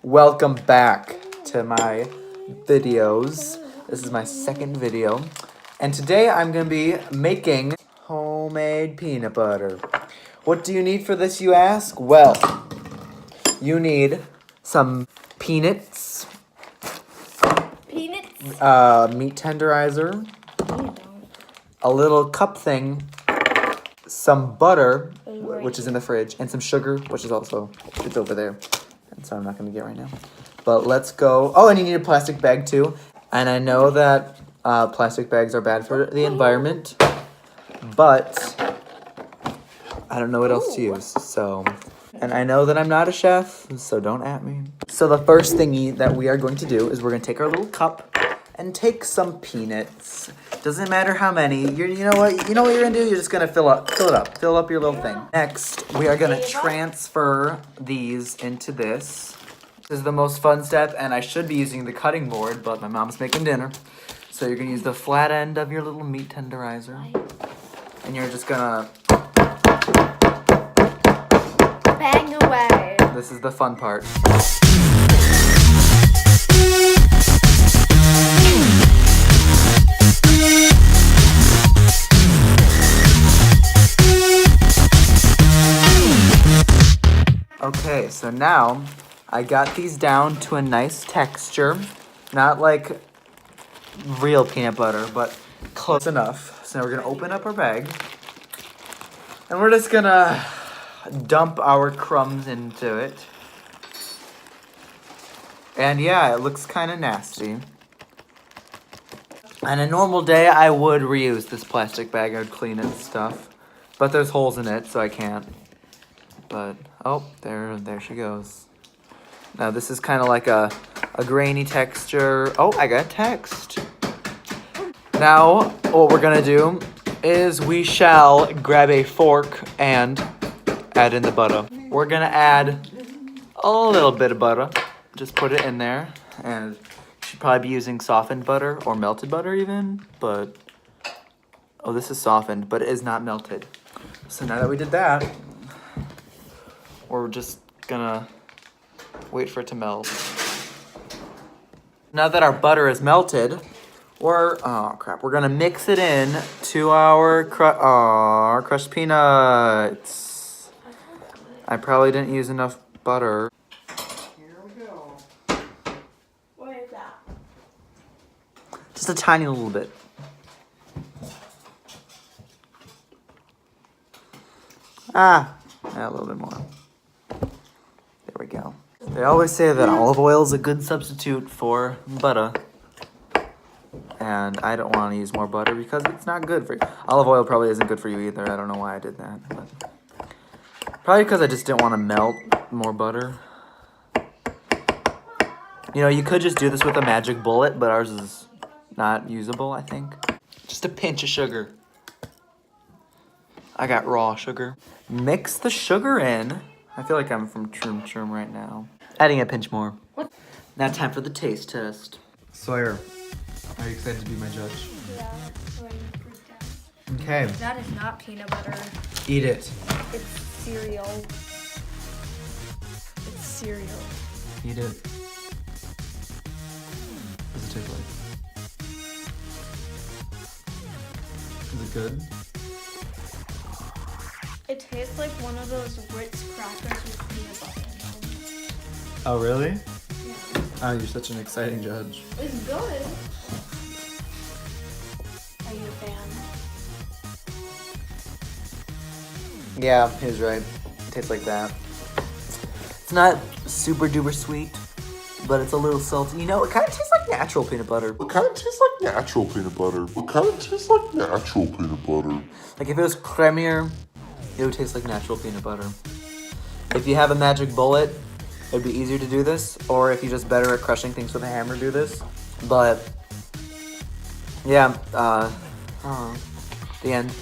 Welcome back to my videos. This is my second video. And today I'm going to be making homemade peanut butter. What do you need for this, you ask? Well, you need some peanuts. Peanuts? Meat tenderizer. A little cup thing. Some butter, which is in the fridge. And some sugar, which is also, it's over there. And so I'm not going to get right now. But let's go. Oh, and you need a plastic bag too. And I know that plastic bags are bad for the environment. But I don't know what else to use. So, and I know that I'm not a chef, so don't at me. So the first thingy that we are going to do is we're going to take our little cup and take some peanuts. Doesn't matter how many. You know what you're gonna do? You're just gonna fill up your little thing. Next, we are gonna transfer these into this. This is the most fun step, and I should be using the cutting board, but my mom's making dinner. So you're gonna use the flat end of your little meat tenderizer. And you're just gonna bang away. This is the fun part. Okay, so now I got these down to a nice texture. Not like real peanut butter, but close enough. So now we're gonna open up our bag. And we're just gonna dump our crumbs into it. And yeah, it looks kind of nasty. On a normal day, I would reuse this plastic bag. I would clean it and stuff. But there's holes in it, so I can't. But, oh, there she goes. Now this is kind of like a grainy texture. Oh, I got text. Now, what we're gonna do is we shall grab a fork and add in the butter. We're gonna add a little bit of butter. Just put it in there. And you should probably be using softened butter or melted butter even. But, oh, this is softened, but it is not melted. So now that we did that, we're just gonna wait for it to melt. Now that our butter is melted, we're gonna mix it in to our crushed peanuts. I probably didn't use enough butter. Here we go. What is that? Just a tiny little bit. Yeah, a little bit more. There we go. They always say that olive oil is a good substitute for butter. And I don't want to use more butter because it's not good for you. Olive oil probably isn't good for you either. I don't know why I did that. But probably because I just didn't want to melt more butter. You know, you could just do this with a magic bullet, but ours is not usable, I think. Just a pinch of sugar. I got raw sugar. Mix the sugar in. I feel like I'm from Troom Troom right now. Adding a pinch more. What? Now time for the taste test. Sawyer, are you excited to be my judge? Yeah. Okay. That is not peanut butter. Eat it. It's cereal. It's cereal. Eat it. What does it taste like? Is it good? It tastes like one of those Ritz crackers with peanut butter in them. Oh, really? Yeah. Oh, you're such an exciting judge. It's good. Are you a fan? Yeah, he was right. It tastes like that. It's not super duper sweet, but it's a little salty. You know, it kind of tastes like natural peanut butter. It kind of tastes like natural peanut butter. It kind of tastes like natural peanut butter. Like if it was creamier, it would taste like natural peanut butter. If you have a magic bullet, it'd be easier to do this. Or if you're just better at crushing things with a hammer, do this. But, yeah, the end.